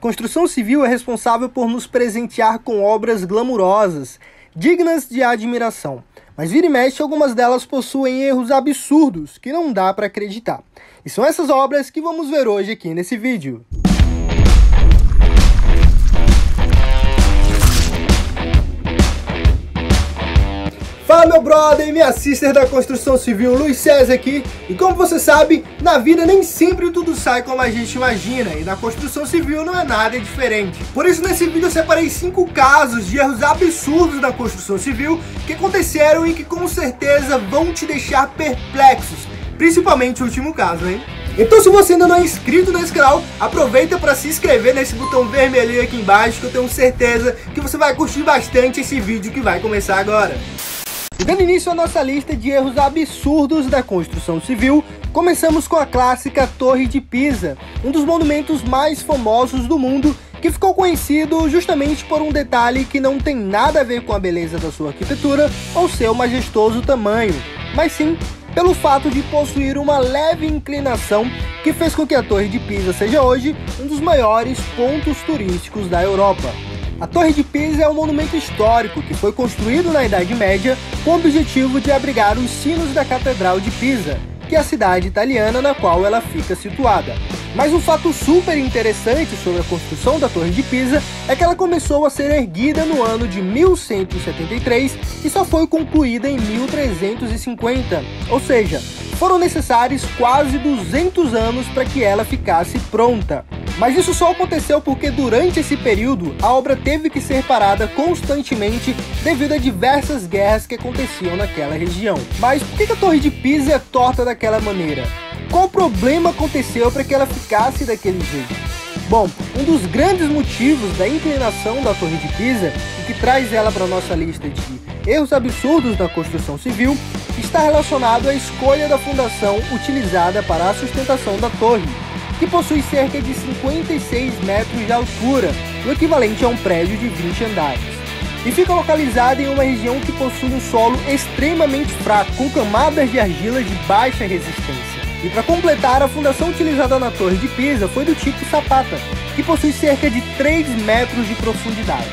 Construção civil é responsável por nos presentear com obras glamurosas, dignas de admiração. Mas vira e mexe, algumas delas possuem erros absurdos que não dá para acreditar. E são essas obras que vamos ver hoje aqui nesse vídeo. Fala meu brother e minha sister da construção civil, Luiz César aqui. E como você sabe, na vida nem sempre tudo sai como a gente imagina, e na construção civil não é nada diferente. Por isso nesse vídeo eu separei 5 casos de erros absurdos da construção civil que aconteceram e que com certeza vão te deixar perplexos, principalmente o último caso, hein? Então se você ainda não é inscrito nesse canal, aproveita para se inscrever nesse botão vermelho aqui embaixo, que eu tenho certeza que você vai curtir bastante esse vídeo que vai começar agora. Dando início à nossa lista de erros absurdos da construção civil, começamos com a clássica Torre de Pisa, um dos monumentos mais famosos do mundo, que ficou conhecido justamente por um detalhe que não tem nada a ver com a beleza da sua arquitetura ou seu majestoso tamanho, mas sim pelo fato de possuir uma leve inclinação que fez com que a Torre de Pisa seja hoje um dos maiores pontos turísticos da Europa. A Torre de Pisa é um monumento histórico que foi construído na Idade Média com o objetivo de abrigar os sinos da Catedral de Pisa, que é a cidade italiana na qual ela fica situada. Mas um fato super interessante sobre a construção da Torre de Pisa é que ela começou a ser erguida no ano de 1173 e só foi concluída em 1350, ou seja, foram necessários quase 200 anos para que ela ficasse pronta. Mas isso só aconteceu porque durante esse período a obra teve que ser parada constantemente devido a diversas guerras que aconteciam naquela região. Mas por que a Torre de Pisa é torta daquela maneira? Qual problema aconteceu para que ela ficasse daquele jeito? Bom, um dos grandes motivos da inclinação da Torre de Pisa, e que traz ela para a nossa lista de erros absurdos da construção civil, está relacionado à escolha da fundação utilizada para a sustentação da torre, que possui cerca de 56 metros de altura, o equivalente a um prédio de 20 andares. E fica localizada em uma região que possui um solo extremamente fraco, com camadas de argila de baixa resistência. E para completar, a fundação utilizada na Torre de Pisa foi do tipo Zapata, que possui cerca de 3 metros de profundidade.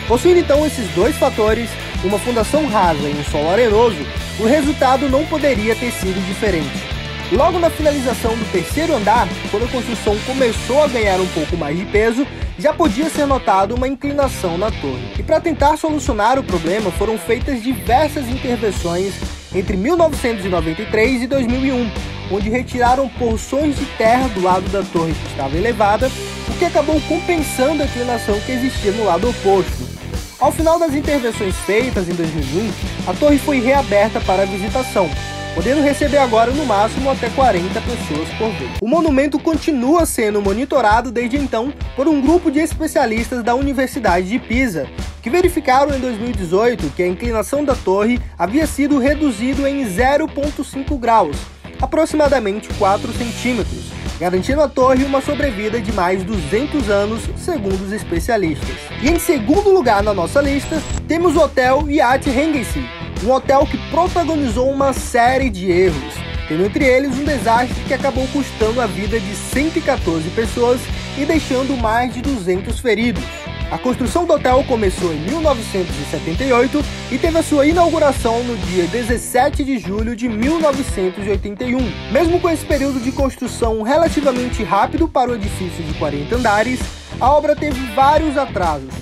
Possuindo então esses dois fatores, uma fundação rasa e um solo arenoso, o resultado não poderia ter sido diferente. Logo na finalização do terceiro andar, quando a construção começou a ganhar um pouco mais de peso, já podia ser notado uma inclinação na torre. E para tentar solucionar o problema, foram feitas diversas intervenções entre 1993 e 2001, onde retiraram porções de terra do lado da torre que estava elevada, o que acabou compensando a inclinação que existia no lado oposto. Ao final das intervenções feitas em 2001, a torre foi reaberta para a visitação, podendo receber agora no máximo até 40 pessoas por vez. O monumento continua sendo monitorado desde então por um grupo de especialistas da Universidade de Pisa, que verificaram em 2018 que a inclinação da torre havia sido reduzida em 0,5 graus, aproximadamente 4 centímetros, garantindo à torre uma sobrevida de mais 200 anos, segundo os especialistas. E em segundo lugar na nossa lista, temos o Hotel Yacht Regency, um hotel que protagonizou uma série de erros, tendo entre eles um desastre que acabou custando a vida de 114 pessoas e deixando mais de 200 feridos. A construção do hotel começou em 1978 e teve a sua inauguração no dia 17 de julho de 1981. Mesmo com esse período de construção relativamente rápido para o edifício de 40 andares, a obra teve vários atrasos.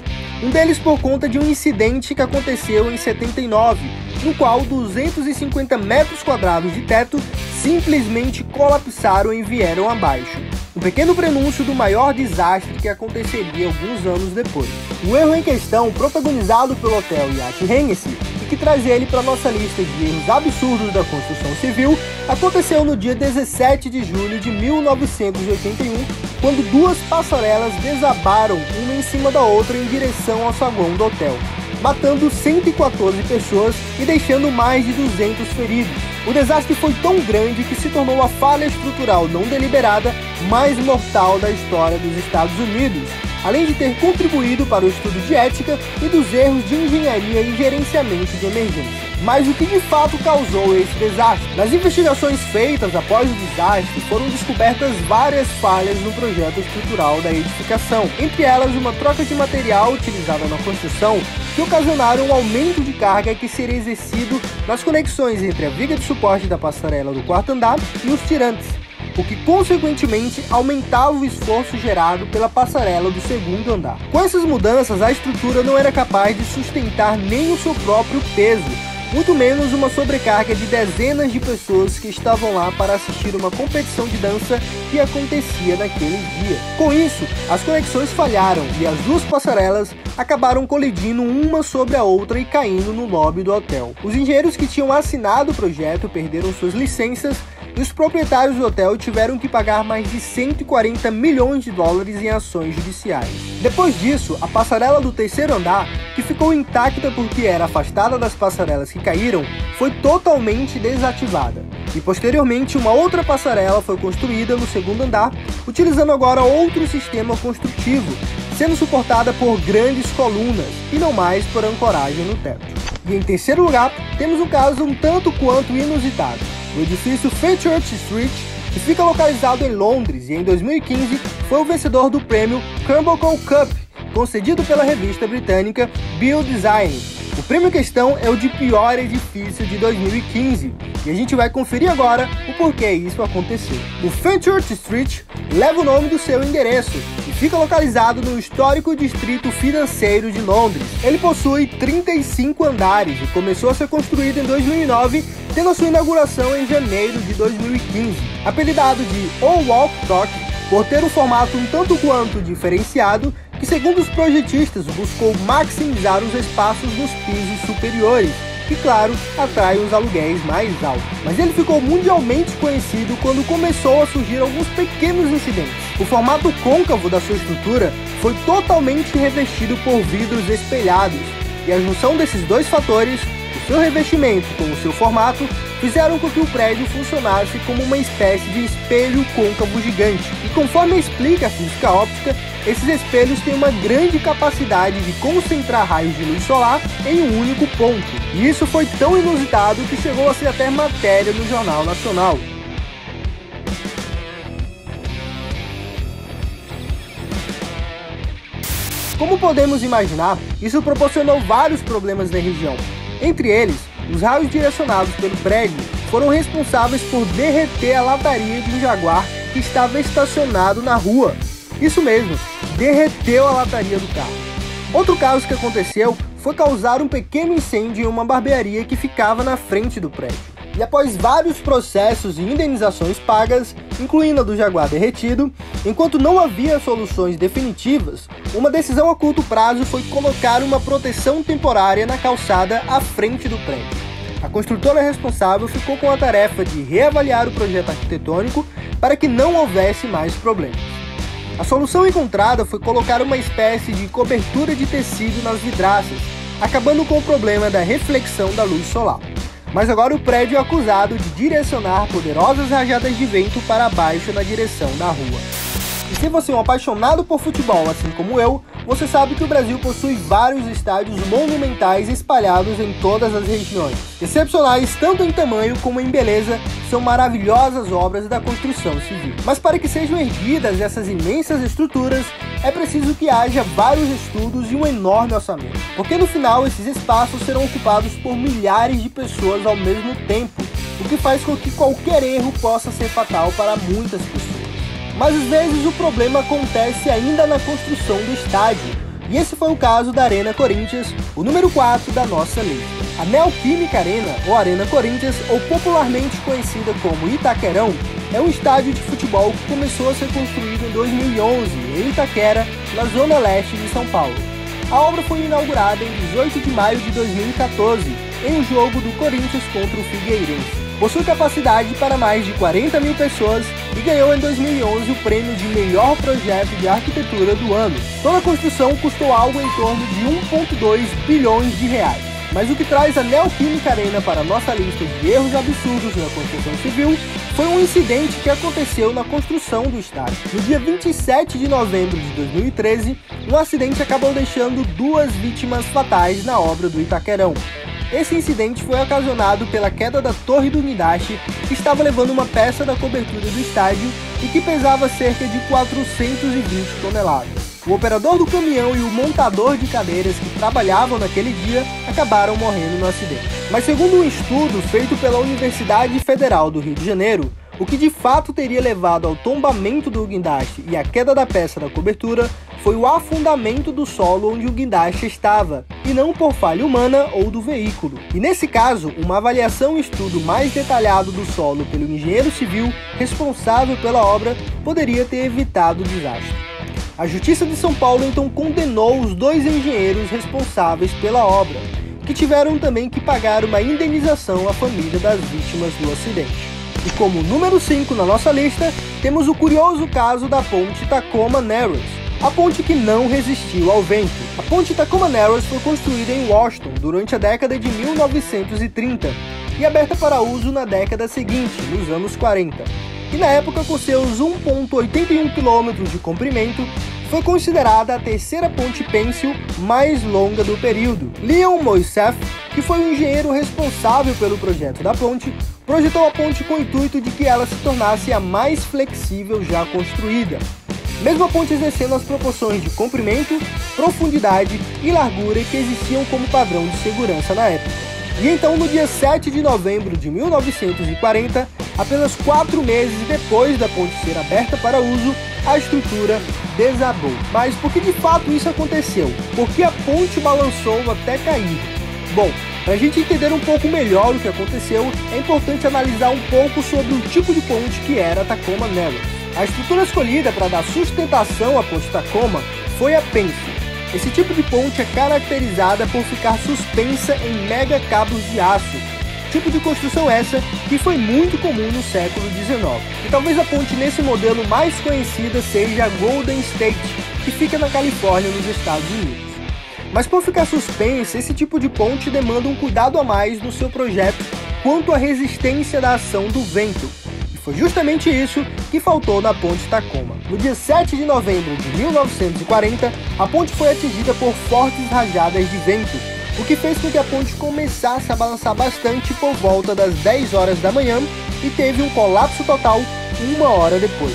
Um deles por conta de um incidente que aconteceu em 79, no qual 250 metros quadrados de teto simplesmente colapsaram e vieram abaixo. Um pequeno prenúncio do maior desastre que aconteceria alguns anos depois. O erro em questão, protagonizado pelo Hotel Yacht Regency, e que traz ele para nossa lista de erros absurdos da construção civil, aconteceu no dia 17 de julho de 1981, quando duas passarelas desabaram uma em cima da outra em direção ao saguão do hotel, matando 114 pessoas e deixando mais de 200 feridos. O desastre foi tão grande que se tornou a falha estrutural não deliberada mais mortal da história dos Estados Unidos, além de ter contribuído para o estudo de ética e dos erros de engenharia e gerenciamento de emergência. Mas o que de fato causou esse desastre? Nas investigações feitas após o desastre, foram descobertas várias falhas no projeto estrutural da edificação, entre elas uma troca de material utilizada na construção que ocasionaram um aumento de carga que seria exercido nas conexões entre a viga de suporte da passarela do quarto andar e os tirantes, o que consequentemente aumentava o esforço gerado pela passarela do segundo andar. Com essas mudanças, a estrutura não era capaz de sustentar nem o seu próprio peso, muito menos uma sobrecarga de dezenas de pessoas que estavam lá para assistir uma competição de dança que acontecia naquele dia. Com isso, as conexões falharam e as duas passarelas acabaram colidindo uma sobre a outra e caindo no lobby do hotel. Os engenheiros que tinham assinado o projeto perderam suas licenças e os proprietários do hotel tiveram que pagar mais de 140 milhões de dólares em ações judiciais. Depois disso, a passarela do terceiro andar, que ficou intacta porque era afastada das passarelas que caíram, foi totalmente desativada. E posteriormente, uma outra passarela foi construída no segundo andar, utilizando agora outro sistema construtivo, sendo suportada por grandes colunas e não mais por ancoragem no teto. E em terceiro lugar, temos um caso um tanto quanto inusitado. O edifício Fenchurch Street, que fica localizado em Londres e em 2015 foi o vencedor do prêmio Carmichael Cup, concedido pela revista britânica Build Design. O prêmio em questão é o de pior edifício de 2015 e a gente vai conferir agora o porquê isso aconteceu. O Fenchurch Street leva o nome do seu endereço e fica localizado no histórico distrito financeiro de Londres. Ele possui 35 andares e começou a ser construído em 2009, tendo a sua inauguração em janeiro de 2015. Apelidado de Old Walk Talk por ter um formato um tanto quanto diferenciado, que segundo os projetistas buscou maximizar os espaços nos pisos superiores, que claro, atrai os aluguéis mais altos. Mas ele ficou mundialmente conhecido quando começou a surgir alguns pequenos incidentes. O formato côncavo da sua estrutura foi totalmente revestido por vidros espelhados, e a junção desses dois fatores, o seu revestimento com o seu formato, fizeram com que o prédio funcionasse como uma espécie de espelho côncavo gigante. E conforme explica a física óptica, esses espelhos têm uma grande capacidade de concentrar raios de luz solar em um único ponto. E isso foi tão inusitado que chegou a ser até matéria no Jornal Nacional. Como podemos imaginar, isso proporcionou vários problemas na região. Entre eles, os raios direcionados pelo prédio foram responsáveis por derreter a lataria de um Jaguar que estava estacionado na rua. Isso mesmo, derreteu a lataria do carro. Outro caso que aconteceu foi causar um pequeno incêndio em uma barbearia que ficava na frente do prédio. E após vários processos e indenizações pagas, incluindo a do Jaguar derretido, enquanto não havia soluções definitivas, uma decisão a curto prazo foi colocar uma proteção temporária na calçada à frente do prédio. A construtora responsável ficou com a tarefa de reavaliar o projeto arquitetônico para que não houvesse mais problemas. A solução encontrada foi colocar uma espécie de cobertura de tecido nas vidraças, acabando com o problema da reflexão da luz solar. Mas agora o prédio é acusado de direcionar poderosas rajadas de vento para baixo na direção da rua. E se você é um apaixonado por futebol, assim como eu, você sabe que o Brasil possui vários estádios monumentais espalhados em todas as regiões. Excepcionais tanto em tamanho como em beleza, são maravilhosas obras da construção civil. Mas para que sejam erguidas essas imensas estruturas, é preciso que haja vários estudos e um enorme orçamento. Porque no final esses espaços serão ocupados por milhares de pessoas ao mesmo tempo, o que faz com que qualquer erro possa ser fatal para muitas pessoas. Mas às vezes o problema acontece ainda na construção do estádio, e esse foi o caso da Arena Corinthians, o número 4 da nossa lista. A Neoquímica Arena, ou Arena Corinthians, ou popularmente conhecida como Itaquerão, é um estádio de futebol que começou a ser construído em 2011 em Itaquera, na zona leste de São Paulo. A obra foi inaugurada em 18 de maio de 2014, em um jogo do Corinthians contra o Figueirense. Possui capacidade para mais de 40 mil pessoas e ganhou em 2011 o prêmio de melhor projeto de arquitetura do ano. Toda a construção custou algo em torno de 1,2 bilhões de reais. Mas o que traz a Neoquímica Arena para a nossa lista de erros absurdos na construção civil foi um incidente que aconteceu na construção do estádio. No dia 27 de novembro de 2013, um acidente acabou deixando 2 vítimas fatais na obra do Itaquerão. Esse incidente foi ocasionado pela queda da torre do guindaste, que estava levando uma peça da cobertura do estádio e que pesava cerca de 420 toneladas. O operador do caminhão e o montador de cadeiras que trabalhavam naquele dia acabaram morrendo no acidente. Mas segundo um estudo feito pela Universidade Federal do Rio de Janeiro, o que de fato teria levado ao tombamento do guindaste e à queda da peça da cobertura foi o afundamento do solo onde o guindaste estava, e não por falha humana ou do veículo. E nesse caso, uma avaliação e estudo mais detalhado do solo pelo engenheiro civil responsável pela obra poderia ter evitado o desastre. A Justiça de São Paulo então condenou os 2 engenheiros responsáveis pela obra, que tiveram também que pagar uma indenização à família das vítimas do acidente. E como número 5 na nossa lista, temos o curioso caso da ponte Tacoma Narrows, a ponte que não resistiu ao vento. A ponte Tacoma Narrows foi construída em Washington durante a década de 1930 e aberta para uso na década seguinte, nos anos 40. E na época, com seus 1,81 km de comprimento, foi considerada a terceira ponte pêncil mais longa do período. Leon Moisseiff, que foi o engenheiro responsável pelo projeto da ponte, projetou a ponte com o intuito de que ela se tornasse a mais flexível já construída. Mesmo a ponte exercendo as proporções de comprimento, profundidade e largura que existiam como padrão de segurança na época. E então, no dia 7 de novembro de 1940, apenas 4 meses depois da ponte ser aberta para uso, a estrutura desabou. Mas por que de fato isso aconteceu? Por que a ponte balançou até cair? Bom, para a gente entender um pouco melhor o que aconteceu, é importante analisar um pouco sobre o tipo de ponte que era a Tacoma Narrows. A estrutura escolhida para dar sustentação à ponte Tacoma foi a pêncil. Esse tipo de ponte é caracterizada por ficar suspensa em mega cabos de aço, tipo de construção essa que foi muito comum no século XIX. E talvez a ponte nesse modelo mais conhecida seja a Golden State, que fica na Califórnia, nos Estados Unidos. Mas por ficar suspensa, esse tipo de ponte demanda um cuidado a mais no seu projeto quanto à resistência da ação do vento. Foi justamente isso que faltou na ponte Tacoma. No dia 7 de novembro de 1940, a ponte foi atingida por fortes rajadas de vento, o que fez com que a ponte começasse a balançar bastante por volta das 10 horas da manhã e teve um colapso total 1 hora depois.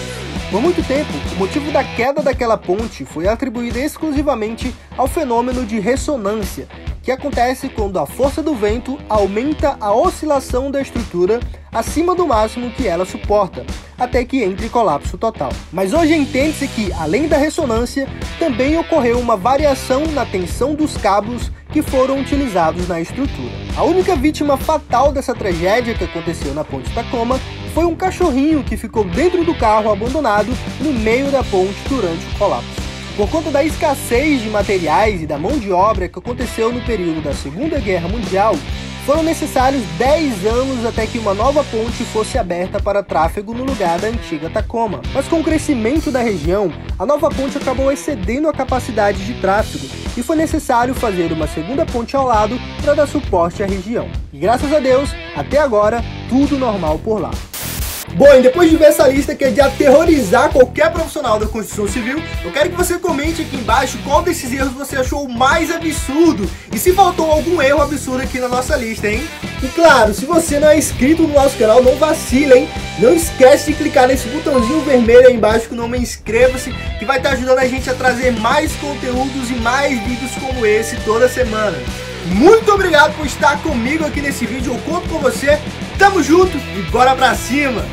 Por muito tempo, o motivo da queda daquela ponte foi atribuído exclusivamente ao fenômeno de ressonância, que acontece quando a força do vento aumenta a oscilação da estrutura acima do máximo que ela suporta, até que entre em colapso total. Mas hoje entende-se que, além da ressonância, também ocorreu uma variação na tensão dos cabos que foram utilizados na estrutura. A única vítima fatal dessa tragédia que aconteceu na ponte Tacoma foi um cachorrinho que ficou dentro do carro abandonado no meio da ponte durante o colapso. Por conta da escassez de materiais e da mão de obra que aconteceu no período da Segunda Guerra Mundial, foram necessários 10 anos até que uma nova ponte fosse aberta para tráfego no lugar da antiga Tacoma. Mas com o crescimento da região, a nova ponte acabou excedendo a capacidade de tráfego e foi necessário fazer uma segunda ponte ao lado para dar suporte à região. E graças a Deus, até agora, tudo normal por lá. Bom, e depois de ver essa lista que é de aterrorizar qualquer profissional da construção civil, eu quero que você comente aqui embaixo qual desses erros você achou o mais absurdo e se faltou algum erro absurdo aqui na nossa lista, hein? E claro, se você não é inscrito no nosso canal, não vacila, hein? Não esquece de clicar nesse botãozinho vermelho aí embaixo com o nome inscreva-se, que vai estar ajudando a gente a trazer mais conteúdos e mais vídeos como esse toda semana. Muito obrigado por estar comigo aqui nesse vídeo, eu conto com você, tamo junto e bora pra cima!